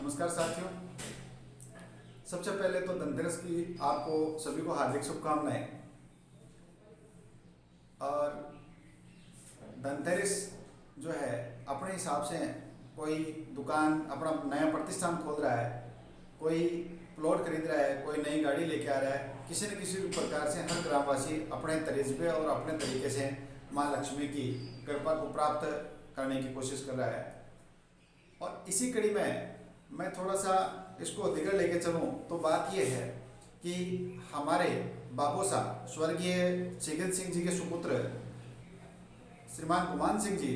नमस्कार साथियों। सबसे पहले तो धनतेरस की आपको सभी को हार्दिक शुभकामनाएं। और धनतेरस जो है अपने हिसाब से कोई दुकान अपना नया प्रतिष्ठान खोल रहा है, कोई प्लॉट खरीद रहा है, कोई नई गाड़ी लेके आ रहा है, किसी न किसी प्रकार से हर ग्रामवासी अपने तरीके और अपने तरीके से माँ लक्ष्मी की कृपा को प्राप्त करने की कोशिश कर रहा है। और इसी कड़ी में मैं थोड़ा सा इसको दिगर लेके चलूँ तो बात यह है कि हमारे बाबू साहब स्वर्गीय चिकित सिंह जी के सुपुत्र श्रीमान गुमान सिंह जी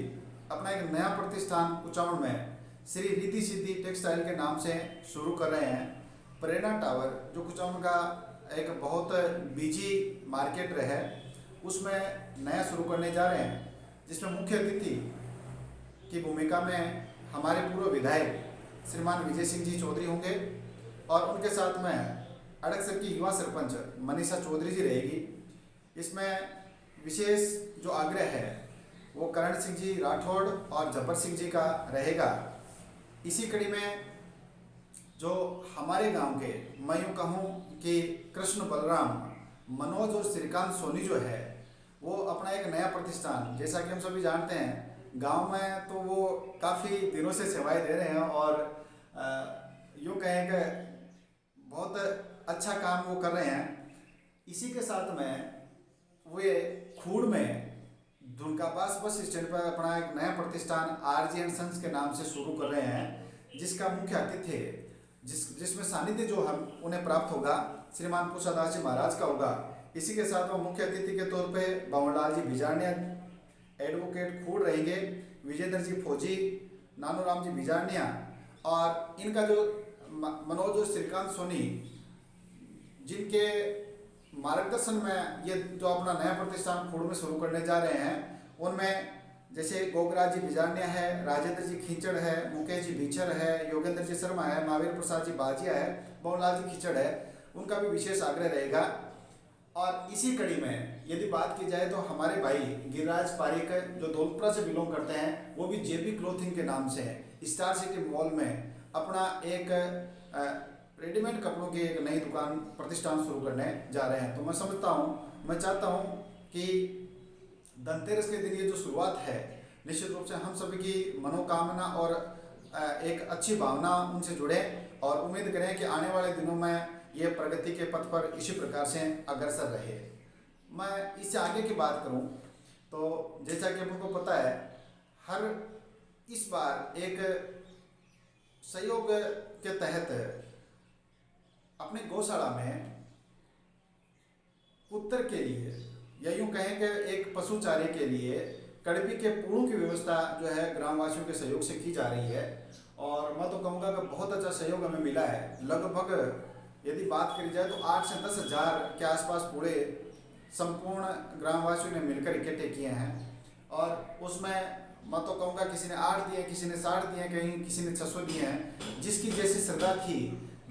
अपना एक नया प्रतिष्ठान कुचामन में श्री रिद्धि सिद्धि टेक्सटाइल के नाम से शुरू कर रहे हैं। प्रेरणा टावर जो कुचामन का एक बहुत बिजी मार्केट है उसमें नया शुरू करने जा रहे हैं, जिसमें मुख्य अतिथि की भूमिका में हमारे पूर्व विधायक श्रीमान विजय सिंह जी चौधरी होंगे और उनके साथ में अड़कसर की युवा सरपंच मनीषा चौधरी जी रहेगी। इसमें विशेष जो आग्रह है वो करण सिंह जी राठौड़ और जब्बर सिंह जी का रहेगा। इसी कड़ी में जो हमारे गांव के मैं यूँ कहूँ कि कृष्ण बलराम मनोज और श्रीकांत सोनी जो है वो अपना एक नया प्रतिष्ठान, जैसा कि हम सभी जानते हैं गांव में तो वो काफ़ी दिनों से सेवाएं दे रहे हैं और यूँ कहें कि बहुत अच्छा काम वो कर रहे हैं। इसी के साथ में वे खूड़ में धुनकापास बस स्टैंड पर अपना एक नया प्रतिष्ठान आरजी एंड सन्स के नाम से शुरू कर रहे हैं, जिसका मुख्य अतिथि जिसमें सानिध्य जो हम उन्हें प्राप्त होगा श्रीमान कुशादास जी महाराज का होगा। इसी के साथ वो मुख्य अतिथि के तौर पे बावनलाल जी बिजारनिया एडवोकेट खूड़ रहेंगे, विजेंद्र जी फौजी, नानूराम जी बिजारनिया और इनका जो मनोज और श्रीकांत सोनी जिनके मार्गदर्शन में ये जो अपना नया प्रतिष्ठान खूड़ में शुरू करने जा रहे हैं, उनमें जैसे गोगराज जी बिजारनिया है, राजेंद्र जी खींचड़ है, मुकेश जी भीचर है, योगेंद्र जी शर्मा है, महावीर प्रसाद जी बाजिया है, बावनलाल जी खींचड़ है, उनका भी विशेष आग्रह रहेगा। और इसी कड़ी में यदि बात की जाए तो हमारे भाई गिरिराज पारिक जो दौलतपुरा से बिलोंग करते हैं वो भी जेबी क्लोथिंग के नाम से स्टार सिटी मॉल में अपना एक रेडीमेड कपड़ों की एक नई दुकान प्रतिष्ठान शुरू करने जा रहे हैं। तो मैं चाहता हूँ कि धनतेरस के दिन ये जो शुरुआत है निश्चित रूप से हम सभी की मनोकामना और एक अच्छी भावना उनसे जुड़े और उम्मीद करें कि आने वाले दिनों में ये प्रगति के पथ पर इसी प्रकार से अग्रसर रहे। मैं इससे आगे की बात करूं तो जैसा कि आपको पता है हर इस बार एक सहयोग के तहत अपने गौशाला में कुत्तर के लिए या यूँ कहें कि एक पशु चारे के लिए कड़बी के पूड़ों की व्यवस्था जो है ग्रामवासियों के सहयोग से की जा रही है। और मैं तो कहूँगा कि बहुत अच्छा सहयोग हमें मिला है। लगभग यदि बात करी जाए तो 8 से 10 हज़ार के आसपास पूरे संपूर्ण ग्रामवासियों ने मिलकर इकट्ठे किए हैं। और उसमें मैं तो कहूँगा किसी ने 8 दिए, किसी ने 60 दिए, कहीं किसी ने 600 दिए हैं। जिसकी जैसी श्रद्धा थी,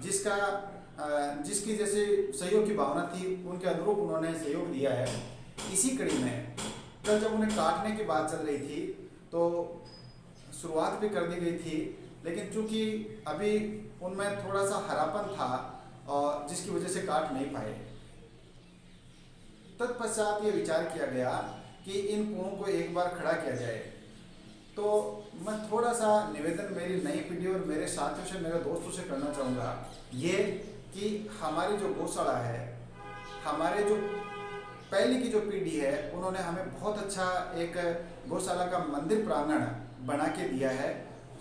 जिसकी जैसी सहयोग की भावना थी उनके अनुरूप उन्होंने सहयोग दिया है। इसी कड़ी में कल जब उन्हें काटने की बात चल रही थी तो शुरुआत भी कर दी गई थी, लेकिन चूँकि अभी उनमें थोड़ा सा हरापन था और जिसकी वजह से काट नहीं पाए। तत्पश्चात ये विचार किया गया कि इन पुओं को एक बार खड़ा किया जाए। तो मैं थोड़ा सा निवेदन मेरी नई पीढ़ी और मेरे साथियों से, मेरे दोस्तों से करना चाहूँगा ये कि हमारी जो गौशाला है, हमारे जो पहले की जो पीढ़ी है उन्होंने हमें बहुत अच्छा एक गौशाला का मंदिर प्रांगण बना के दिया है,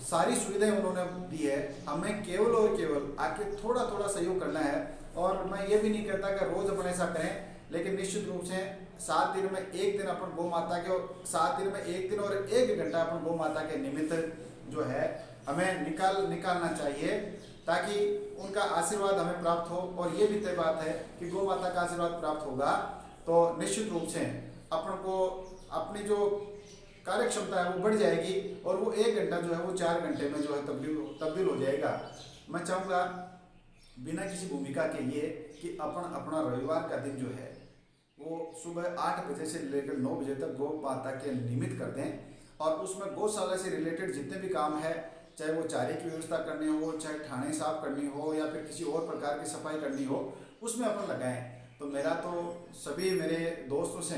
सारी सुविधाएं उन्होंने दी है। हमें केवल और केवल आके थोड़ा थोड़ा सहयोग करना है। और मैं ये भी नहीं कहता कि रोज़ अपन ऐसा करें, लेकिन निश्चित रूप से 7 दिन में एक दिन अपन गौ माता के, और 7 दिन में एक दिन और 1 घंटा अपन गौ माता के निमित्त जो है हमें निकालना चाहिए, ताकि उनका आशीर्वाद हमें प्राप्त हो। और ये भी तय बात है कि गौ माता का आशीर्वाद प्राप्त होगा तो निश्चित रूप से अपन को अपनी जो कार्य क्षमता है वो बढ़ जाएगी और वो 1 घंटा जो है वो 4 घंटे में जो है तब्दील हो जाएगा। मैं चाहूँगा बिना किसी भूमिका के ये कि अपना रविवार का दिन जो है वो सुबह 8 बजे से लेकर 9 बजे तक गौ माता के निमित्त कर दें और उसमें गौशाला से रिलेटेड जितने भी काम है चाहे वो चारे की व्यवस्था करनी हो, चाहे ठाणे साफ करनी हो, या फिर किसी और प्रकार की सफाई करनी हो, उसमें अपन लगाएं। तो मेरा तो सभी मेरे दोस्तों से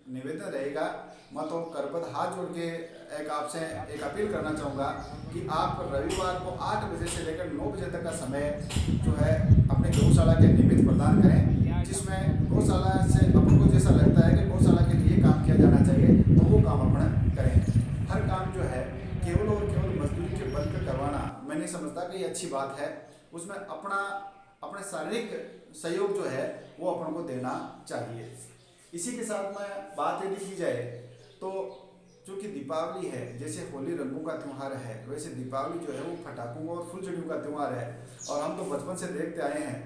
निवेदन रहेगा, मैं तो करबद्ध हाथ जोड़ के एक आपसे एक अपील करना चाहूँगा कि आप रविवार को 8 बजे से लेकर 9 बजे तक का समय जो है अपने गौशाला के निमित्त प्रदान करें, जिसमें गौशाला से अपन को जैसा लगता है कि गौशाला के लिए काम किया जाना चाहिए तो वो काम अपन करें। हर काम जो है केवल और केवल मजदूरी के बल पर करवाना मैं नहीं समझता कि ये अच्छी बात है। उसमें अपने शारीरिक सहयोग जो है वो अपन को देना चाहिए। इसी के साथ में बात यदि की जाए तो चूँकि दीपावली है, जैसे होली रंगों का त्यौहार है, वैसे दीपावली जो है वो पटाखों और फुलझड़ियों का त्यौहार है। और हम तो बचपन से देखते आए हैं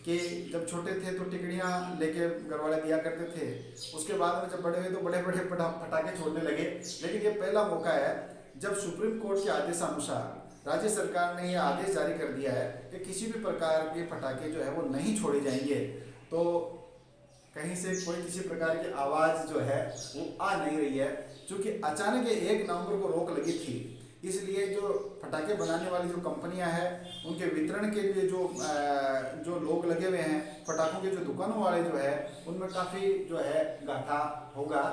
कि जब छोटे थे तो टिकड़ियाँ लेके घर वाले दिया करते थे, उसके बाद में जब बड़े हुए तो बड़े बड़े पटाखे छोड़ने लगे। लेकिन ये पहला मौका है जब सुप्रीम कोर्ट के आदेशानुसार राज्य सरकार ने यह आदेश जारी कर दिया है कि किसी भी प्रकार के पटाखे जो है वो नहीं छोड़े जाएंगे। तो कहीं से कोई किसी प्रकार की आवाज़ जो है वो आ नहीं रही है, क्योंकि अचानक 1 नवंबर को रोक लगी थी। इसलिए जो पटाखे बनाने वाली जो कंपनियां हैं उनके वितरण के लिए जो लोग लगे हुए हैं, पटाखों के जो दुकानों वाले जो है उनमें काफ़ी जो है घाटा होगा।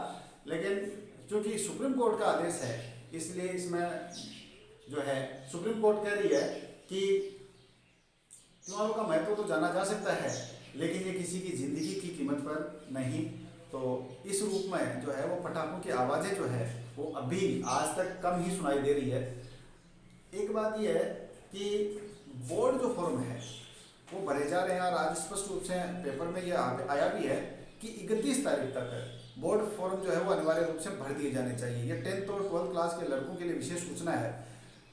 लेकिन चूँकि सुप्रीम कोर्ट का आदेश है, इसलिए इसमें जो है सुप्रीम कोर्ट कह रही है कि त्योहारों का महत्व तो जाना जा सकता है, लेकिन ये किसी की ज़िंदगी की कीमत पर नहीं। तो इस रूप में जो है वो पटाखों की आवाज़ें जो है वो अभी आज तक कम ही सुनाई दे रही है। एक बात ये है कि बोर्ड जो फॉर्म है वो भरे जा रहे हैं, और आज स्पष्ट रूप से पेपर में ये आया भी है कि 31 तारीख तक बोर्ड फॉर्म जो है वो अनिवार्य रूप से भर दिए जाने चाहिए। ये 10th और 12th क्लास के लड़कों के लिए विशेष सूचना है,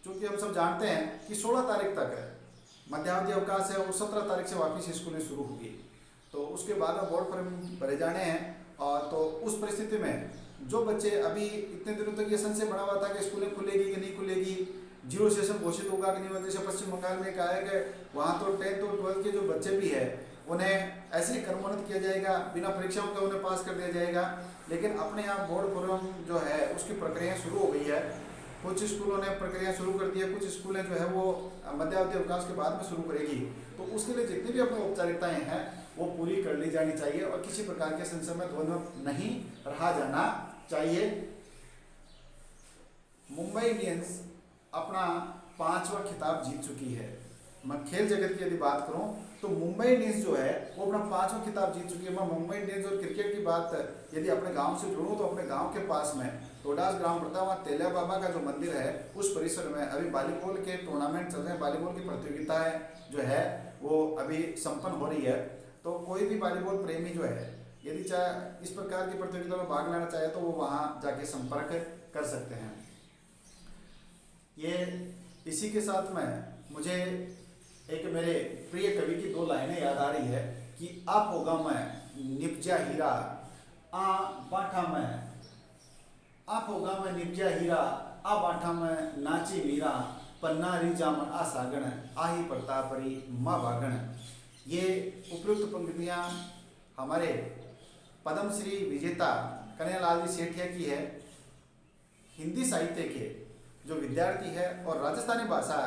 क्योंकि हम सब जानते हैं कि 16 तारीख तक मध्यावधि अवकाश है और 17 तारीख से वापस स्कूलें शुरू होगी। तो उसके बाद में बोर्ड फॉर्म भरे जाने हैं। और तो उस परिस्थिति में जो बच्चे अभी इतने दिनों तक ये संशय बना हुआ था कि स्कूलें खुलेगी कि नहीं खुलेगी, 0 सेशन घोषित होगा कि नहीं होगा, जैसे पश्चिम बंगाल में कहा है कि वहाँ तो 10th और 12th के जो बच्चे भी है उन्हें ऐसे ही क्रमोन्नत किया जाएगा, बिना परीक्षाओं के उन्हें पास कर दिया जाएगा। लेकिन अपने यहाँ बोर्ड फॉर्म जो है उसकी प्रक्रिया शुरू हो गई है। कुछ स्कूलों ने प्रक्रिया शुरू कर दी है, कुछ स्कूलें जो है वो मध्यावधि अवकाश के बाद में शुरू करेगी। तो उसके लिए जितनी भी अपनी औपचारिकताएं हैं वो पूरी कर ली जानी चाहिए और किसी प्रकार के संशय में द्वंद्व नहीं रहा जाना चाहिए। मुंबई इंडियंस अपना 5वां खिताब जीत चुकी है। मैं खेल जगत की यदि बात करूं तो मुंबई इंडियंस जो है वो अपना 5वां खिताब जीत चुकी है। मैं मुंबई इंडियंस और क्रिकेट की बात यदि अपने गांव से जोड़ूं तो अपने गांव के पास में रोडास ग्राम पड़ता है, वहाँ तेलिया बाबा का जो मंदिर है उस परिसर में अभी वॉलीबॉल के टूर्नामेंट चल रहे हैं। वॉलीबॉल की प्रतियोगिताएं जो है वो अभी संपन्न हो रही है। तो कोई भी वॉलीबॉल प्रेमी जो है यदि चाहे इस प्रकार की प्रतियोगिता में भाग लेना चाहे तो वो वहाँ जाके संपर्क कर सकते हैं। ये इसी के साथ में मुझे एक मेरे प्रिय कवि की 2 लाइनें याद आ रही है कि आप होगा मैं निपजा हीरा आ बाठा में, आप होगा मैं निपजा हीरा आ बाठा में नाची मीरा, पन्नारी जामन आ सागण आही प्रतापरी माँ बागण। ये उपयुक्त पंक्तियाँ हमारे पद्मश्री विजेता कन्हैयालाल जी सेठिया की है। हिंदी साहित्य के जो विद्यार्थी है और राजस्थानी भाषा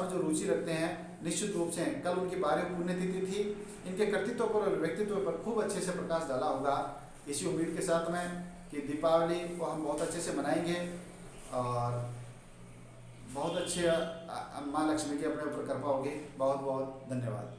में जो रुचि रखते हैं, निश्चित रूप से कल उनकी 12वीं पुण्यतिथि थी। इनके कर्तृत्व पर और व्यक्तित्व पर खूब अच्छे से प्रकाश डाला होगा। इसी उम्मीद के साथ में कि दीपावली को हम बहुत अच्छे से मनाएंगे और बहुत अच्छे माँ लक्ष्मी की अपने ऊपर कृपा होगी। बहुत बहुत धन्यवाद।